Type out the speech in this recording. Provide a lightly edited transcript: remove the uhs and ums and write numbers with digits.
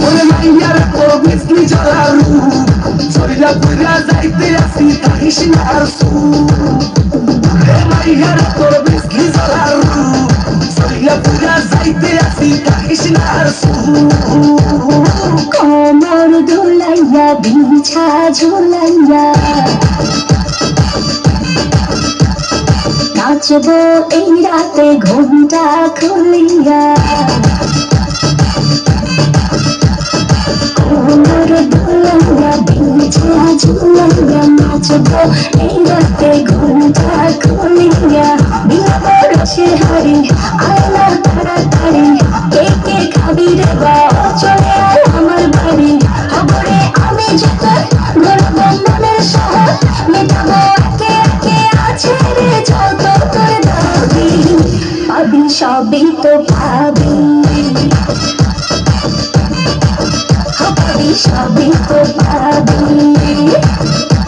ওরে মাইয়ার তো বিস্কি জ্বালারু চইলা পুইরা যাইতে আসি থাকিস না আর রে মাইয়ার তো বিস্কি জ্বালারু চইলা পুইরা যাইতে আসি থাকিস না আর কোমর দুলাইয়া বিছা ঝুলাইয়া নাচবো এই রাতে ঘুমটা খুলিয়া কোমর দুলাইয়া বিছা ঝুলাইয়া নাচবো এই রাতে ঘুমটা খুলিয়া বিনা বরসে হারি আয়না তাড়াতাড়ি কে কে খাবি রে বা চলে আয় আমার বাড়ি খবরে আমি যত ঘুরবো মনের শহর মেটাবো একে একে আছে রে যত তোর দাবি পাবি সবই তো পাবি পাবি সবই তো পাবি